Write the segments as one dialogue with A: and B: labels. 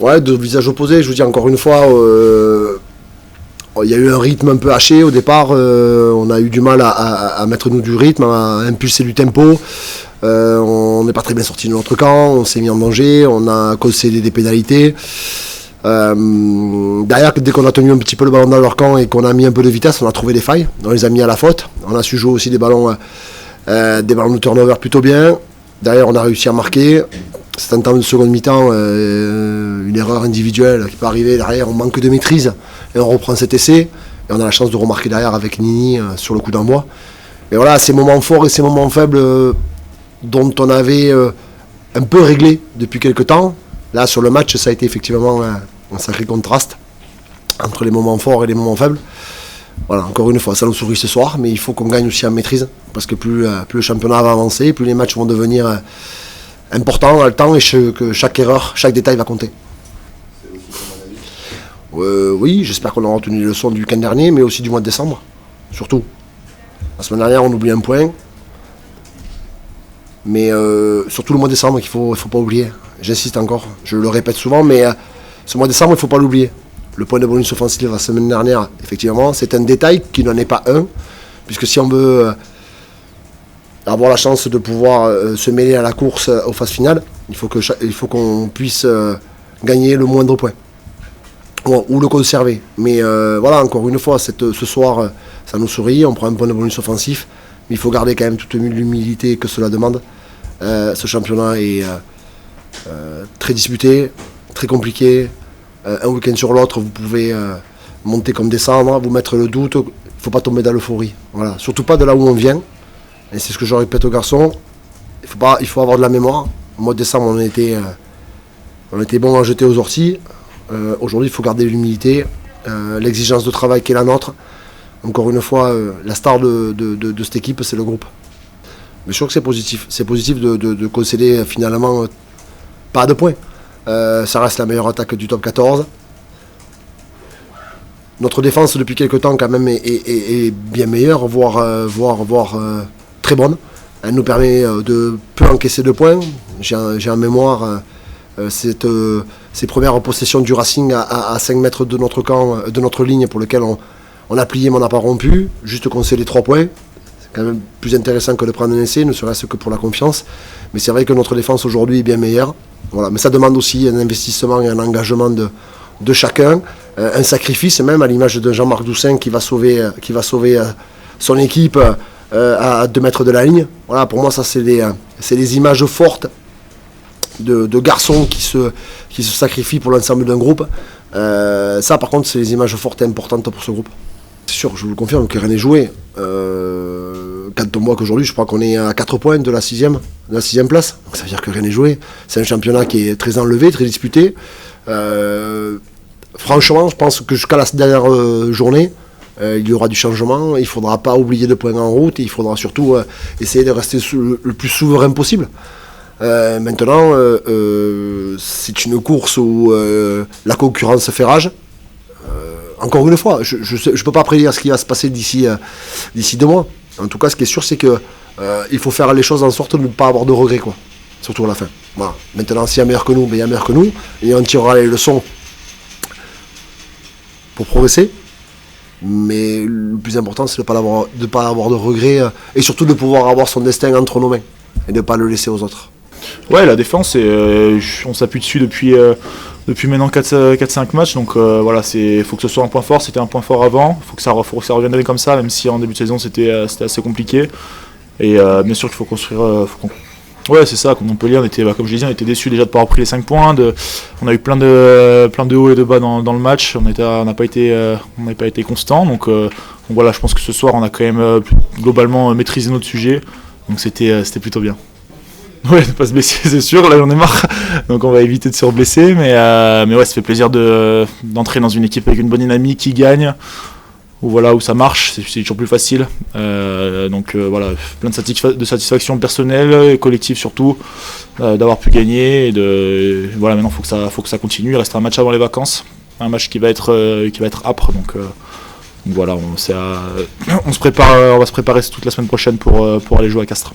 A: Ouais, de visage opposé, je vous dis encore une fois, il y a eu un rythme un peu haché au départ, on a eu du mal à mettre nous du rythme, à impulser du tempo. On n'est pas très bien sorti de notre camp, on s'est mis en danger, on a concédé des pénalités. Derrière, dès qu'on a tenu un petit peu le ballon dans leur camp et qu'on a mis un peu de vitesse, on a trouvé des failles, on les a mis à la faute. On a su jouer aussi des ballons de turnover plutôt bien. Derrière, on a réussi à marquer. C'est un temps de seconde mi-temps, une erreur individuelle qui peut arriver. Derrière, on manque de maîtrise et on reprend cet essai. Et on a la chance de remarquer derrière avec Nini sur le coup d'envoi. Et voilà, ces moments forts et ces moments faibles dont on avait un peu réglé depuis quelques temps. Là, sur le match, ça a été effectivement un sacré contraste entre les moments forts et les moments faibles. Voilà, encore une fois, ça nous sourit ce soir, mais il faut qu'on gagne aussi en maîtrise, parce que plus le championnat va avancer, plus les matchs vont devenir importants dans le temps et que chaque erreur, chaque détail va compter. Oui, j'espère qu'on aura retenu les leçons du week-end dernier, mais aussi du mois de décembre, surtout. La semaine dernière, on oublie un point, mais surtout le mois de décembre qu'il ne faut pas oublier. J'insiste encore, je le répète souvent, mais ce mois de décembre, il ne faut pas l'oublier. Le point de bonus offensif la semaine dernière, effectivement, c'est un détail qui n'en est pas un, puisque si on veut avoir la chance de pouvoir se mêler à la course aux phases finales, il faut qu'on puisse gagner le moindre point, ou le conserver. Mais voilà, encore une fois, ce soir, ça nous sourit, on prend un point de bonus offensif, mais il faut garder quand même toute l'humilité que cela demande. Ce championnat est très disputé, très compliqué. Un week-end sur l'autre, vous pouvez monter comme descendre, vous mettre le doute. Il ne faut pas tomber dans l'euphorie. Voilà. Surtout pas de là où on vient. Et c'est ce que je répète aux garçons. Il faut avoir de la mémoire. Au mois de décembre, on était bon à jeter aux orties. Aujourd'hui, il faut garder l'humilité, l'exigence de travail qui est la nôtre. Encore une fois, la star de cette équipe, c'est le groupe. Mais je trouve que c'est positif. C'est positif de concéder finalement pas de points. Ça reste la meilleure attaque du top 14. Notre défense depuis quelques temps quand même est bien meilleure, voire très bonne. Elle nous permet de peu encaisser de points. J'ai en mémoire ces premières possessions du Racing à 5 mètres de notre camp, de notre ligne, pour lequel on a plié mais on n'a pas rompu, juste concéder 3 points. C'est quand même plus intéressant que de prendre un essai, ne serait-ce que pour la confiance. Mais c'est vrai que notre défense aujourd'hui est bien meilleure. Voilà. Mais ça demande aussi un investissement et un engagement de chacun, un sacrifice même, à l'image de Jean-Marc Doussin qui va sauver son équipe à 2 mètres de la ligne. Voilà, pour moi, ça c'est des images fortes de garçons qui se sacrifient pour l'ensemble d'un groupe. Ça, par contre, c'est des images fortes et importantes pour ce groupe. C'est sûr, je vous le confirme, que rien n'est joué. Quand on voit qu'aujourd'hui, je crois qu'on est à 4 points de la 6e place. Donc ça veut dire que rien n'est joué. C'est un championnat qui est très enlevé, très disputé. Franchement, je pense que jusqu'à la dernière journée, il y aura du changement. Il ne faudra pas oublier de points en route. Et il faudra surtout essayer de rester le plus souverain possible. Maintenant, c'est une course où la concurrence fait rage. Encore une fois, je ne peux pas prédire ce qui va se passer d'ici 2 mois. En tout cas, ce qui est sûr, c'est qu'il faut faire les choses en sorte de ne pas avoir de regrets, quoi. Surtout à la fin. Voilà. Maintenant, s'il y a meilleur que nous, ben, il y a meilleur que nous. Et on tirera les leçons pour progresser. Mais le plus important, c'est de ne pas avoir de regrets et surtout de pouvoir avoir son destin entre nos mains et de ne pas le laisser aux autres.
B: Ouais, la défense, on s'appuie dessus depuis maintenant 4-5 matchs, donc voilà, faut que ce soit un point fort. C'était un point fort avant, faut que ça revienne comme ça, même si en début de saison c'était assez compliqué. Et bien sûr qu'il faut construire. Ouais, c'est ça, contre Montpellier, on était, comme je l'ai dit, on était déçus déjà de ne pas avoir pris les 5 points. On a eu plein de hauts et de bas dans le match, on n'a pas été constant. Donc voilà, je pense que ce soir on a quand même globalement maîtrisé notre sujet, donc c'était plutôt bien. Ouais, ne pas se blesser, c'est sûr, là on est marre, donc on va éviter de se reblesser, mais ouais, ça fait plaisir d'entrer dans une équipe avec une bonne dynamique qui gagne, où ça marche, c'est toujours plus facile. Donc voilà, plein de satisfaction personnelle et collective surtout, d'avoir pu gagner, et voilà, maintenant faut que ça continue. Il reste un match avant les vacances, un match qui va être âpre, donc voilà, on va se préparer toute la semaine prochaine pour aller jouer à Castres.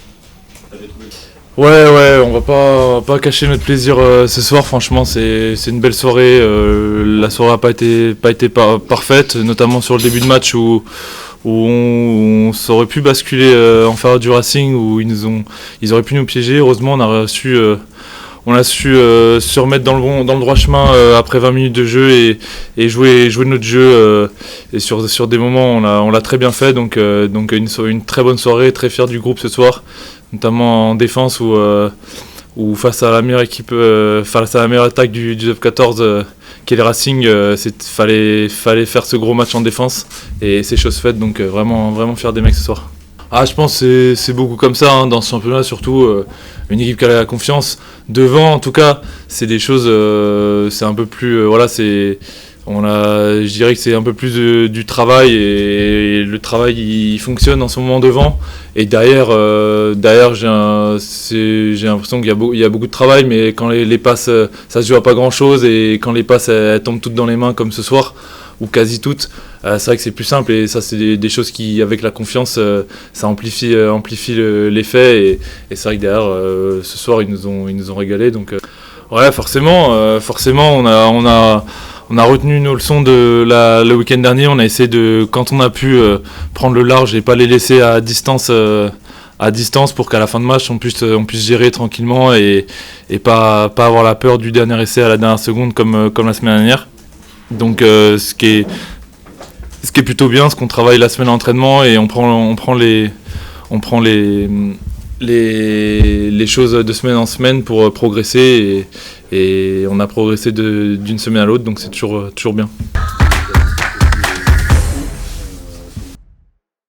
C: Ouais, on va pas cacher notre plaisir ce soir. Franchement, c'est une belle soirée. La soirée n'a pas été parfaite, notamment sur le début de match où on aurait pu basculer en faveur du Racing, où ils auraient pu nous piéger. Heureusement, on a su se remettre dans le droit chemin après 20 minutes de jeu et jouer notre jeu. Et sur des moments, on l'a très bien fait. Donc une très bonne soirée, très fier du groupe ce soir, notamment en défense où face à la meilleure équipe, face à la meilleure attaque du top 14 qui est le Racing, fallait faire ce gros match en défense et c'est chose faite. Donc vraiment fier des mecs ce soir. Je pense que c'est beaucoup comme ça dans ce championnat, surtout une équipe qui a la confiance. Devant, en tout cas, c'est des choses, c'est un peu plus, je dirais que c'est un peu plus du travail et le travail il fonctionne en ce moment devant. Et derrière j'ai l'impression qu'il y a beaucoup de travail, mais quand les passes, ça se joue à pas grand chose, et quand les passes elles tombent toutes dans les mains comme ce soir, ou quasi toutes, c'est vrai que c'est plus simple, et ça c'est des choses qui, avec la confiance, ça amplifie l'effet, et c'est vrai que derrière ce soir ils nous ont régalé. Donc forcément on a retenu nos leçons de le week-end dernier. On a essayé quand on a pu prendre le large et pas les laisser à distance pour qu'à la fin de match on puisse gérer tranquillement et pas avoir la peur du dernier essai à la dernière seconde comme la semaine dernière. Donc ce qui est plutôt bien, c'est qu'on travaille la semaine d'entraînement et on prend les choses de semaine en semaine pour progresser, et on a progressé d'une semaine à l'autre, donc c'est toujours bien.